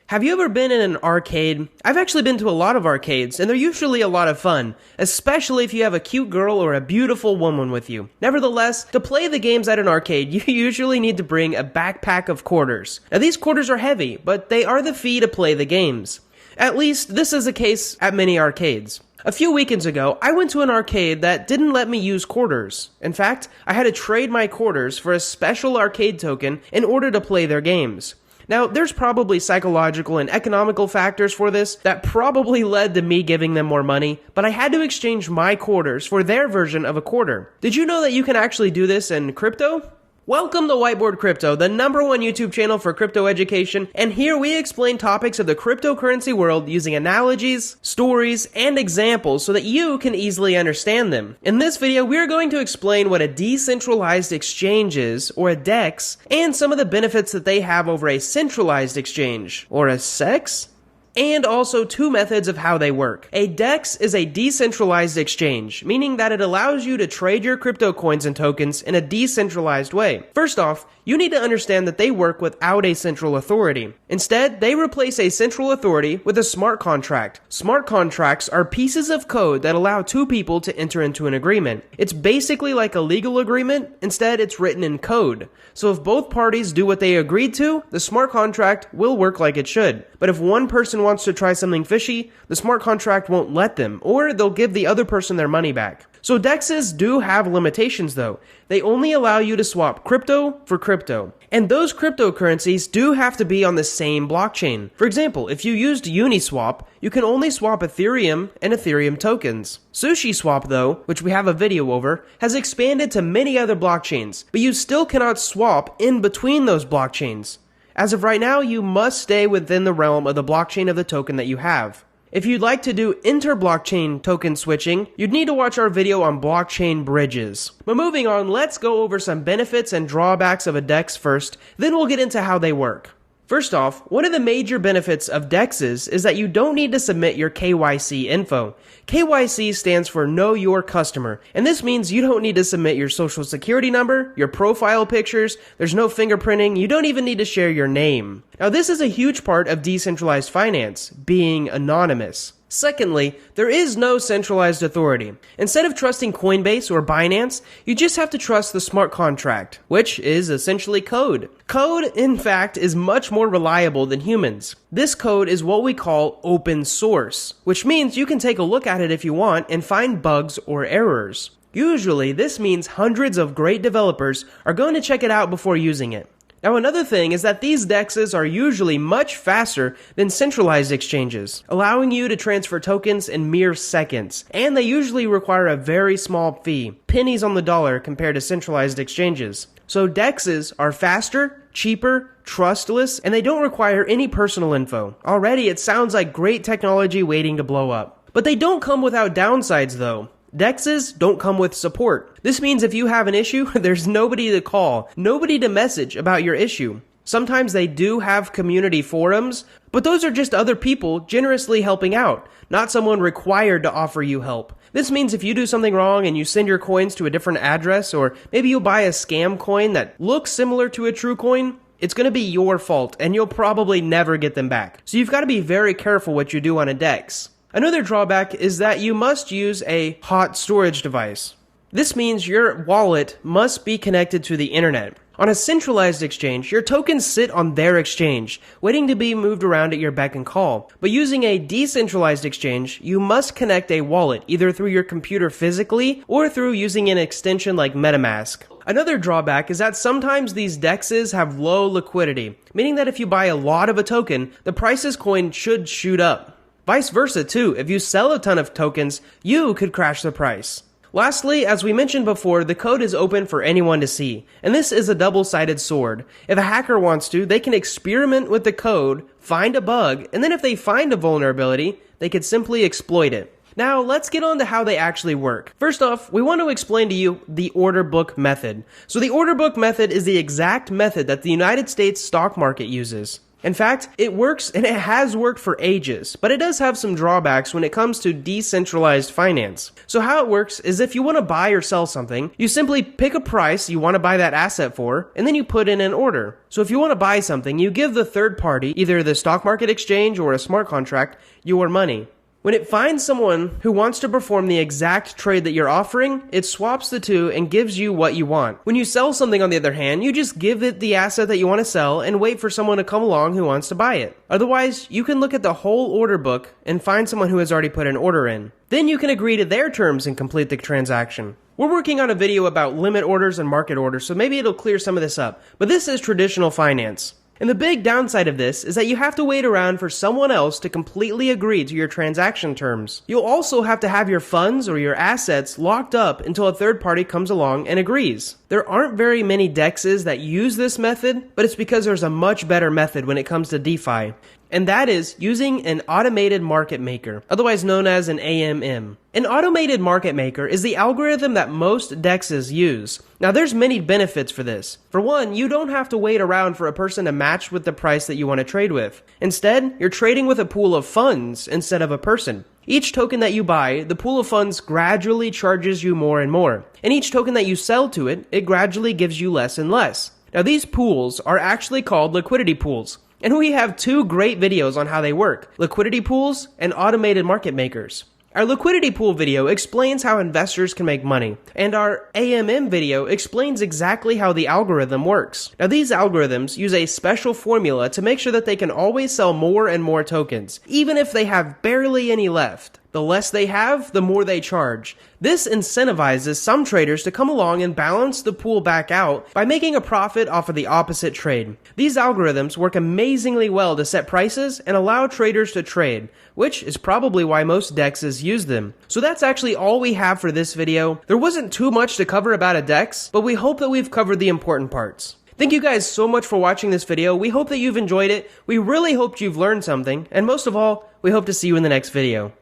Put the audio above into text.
Have you ever been in an arcade? I've actually been to a lot of arcades, and they're usually a lot of fun, especially if you have a cute girl or a beautiful woman with you. Nevertheless, to play the games at an arcade, you usually need to bring a backpack of quarters. Now these quarters are heavy, but they are the fee to play the games. At least, this is the case at many arcades. A few weekends ago, I went to an arcade that didn't let me use quarters. In fact, I had to trade my quarters for a special arcade token in order to play their games. Now, there's probably psychological and economical factors for this that probably led to me giving them more money, but I had to exchange my quarters for their version of a quarter. Did you know that you can actually do this in crypto? Welcome to Whiteboard Crypto, the #1 YouTube channel for crypto education, and here we explain topics of the cryptocurrency world using analogies, stories, and examples so that you can easily understand them. In this video, we are going to explain what a decentralized exchange is, or a DEX, and some of the benefits that they have over a centralized exchange, or a SEX? And also 2 methods of how they work. A DEX is a decentralized exchange, meaning that it allows you to trade your crypto coins and tokens in a decentralized way. First off, you need to understand that they work without a central authority. Instead, they replace a central authority with a smart contract. Smart contracts are pieces of code that allow 2 people to enter into an agreement. It's basically like a legal agreement, instead it's written in code. So if both parties do what they agreed to, the smart contract will work like it should. But if one person wants to try something fishy, the smart contract won't let them, or they'll give the other person their money back. So DEXs do have limitations though. They only allow you to swap crypto for crypto. And those cryptocurrencies do have to be on the same blockchain. For example, if you used Uniswap, you can only swap Ethereum and Ethereum tokens. SushiSwap though, which we have a video over, has expanded to many other blockchains, but you still cannot swap in between those blockchains. As of right now, you must stay within the realm of the blockchain of the token that you have. If you'd like to do inter-blockchain token switching, you'd need to watch our video on blockchain bridges. But moving on, let's go over some benefits and drawbacks of a DEX first, then we'll get into how they work. First off, one of the major benefits of DEXs is that you don't need to submit your KYC info. KYC stands for Know Your Customer, and this means you don't need to submit your social security number, your profile pictures, there's no fingerprinting, you don't even need to share your name. Now this is a huge part of decentralized finance, being anonymous. Secondly, there is no centralized authority. Instead of trusting Coinbase or Binance, you just have to trust the smart contract, which is essentially code. Code, in fact, is much more reliable than humans. This code is what we call open source, which means you can take a look at it if you want and find bugs or errors. Usually, this means hundreds of great developers are going to check it out before using it. Now another thing is that these DEXs are usually much faster than centralized exchanges, allowing you to transfer tokens in mere seconds, and they usually require a very small fee, pennies on the dollar compared to centralized exchanges. So DEXs are faster, cheaper, trustless, and they don't require any personal info. Already it sounds like great technology waiting to blow up. But they don't come without downsides though. DEXs don't come with support. This means if you have an issue, there's nobody to call, nobody to message about your issue. Sometimes they do have community forums, but those are just other people generously helping out, not someone required to offer you help. This means if you do something wrong and you send your coins to a different address, or maybe you buy a scam coin that looks similar to a true coin, it's going to be your fault and you'll probably never get them back. So you've got to be very careful what you do on a DEX. Another drawback is that you must use a hot storage device. This means your wallet must be connected to the internet. On a centralized exchange, your tokens sit on their exchange, waiting to be moved around at your beck and call. But using a decentralized exchange, you must connect a wallet either through your computer physically or through using an extension like MetaMask. Another drawback is that sometimes these DEXs have low liquidity, meaning that if you buy a lot of a token, the price's coin should shoot up. Vice versa too, if you sell a ton of tokens, you could crash the price. Lastly, as we mentioned before, the code is open for anyone to see, and this is a double-sided sword. If a hacker wants to, they can experiment with the code, find a bug, and then if they find a vulnerability, they could simply exploit it. Now, let's get on to how they actually work. First off, we want to explain to you the order book method. So the order book method is the exact method that the United States stock market uses. In fact, it works and it has worked for ages, but it does have some drawbacks when it comes to decentralized finance. So how it works is if you want to buy or sell something, you simply pick a price you want to buy that asset for, and then you put in an order. So if you want to buy something, you give the third party, either the stock market exchange or a smart contract, your money. When it finds someone who wants to perform the exact trade that you're offering, it swaps the two and gives you what you want. When you sell something, on the other hand, you just give it the asset that you want to sell and wait for someone to come along who wants to buy it. Otherwise, you can look at the whole order book and find someone who has already put an order in. Then you can agree to their terms and complete the transaction. We're working on a video about limit orders and market orders, so maybe it'll clear some of this up. But this is traditional finance. And the big downside of this is that you have to wait around for someone else to completely agree to your transaction terms. You'll also have to have your funds or your assets locked up until a third party comes along and agrees. There aren't very many DEXs that use this method, but it's because there's a much better method when it comes to DeFi. And that is using an automated market maker, otherwise known as an AMM. An automated market maker is the algorithm that most DEXs use. Now there's many benefits for this. For one, you don't have to wait around for a person to match with the price that you want to trade with. Instead, you're trading with a pool of funds instead of a person. Each token that you buy, the pool of funds gradually charges you more and more. And each token that you sell to it, it gradually gives you less and less. Now these pools are actually called liquidity pools. And we have two great videos on how they work, liquidity pools and automated market makers. Our liquidity pool video explains how investors can make money, and our AMM video explains exactly how the algorithm works. Now these algorithms use a special formula to make sure that they can always sell more and more tokens, even if they have barely any left. The less they have, the more they charge. This incentivizes some traders to come along and balance the pool back out by making a profit off of the opposite trade. These algorithms work amazingly well to set prices and allow traders to trade, which is probably why most DEXs use them. So that's actually all we have for this video. There wasn't too much to cover about a DEX, but we hope that we've covered the important parts. Thank you guys so much for watching this video. We hope that you've enjoyed it. We really hope you've learned something. And most of all, we hope to see you in the next video.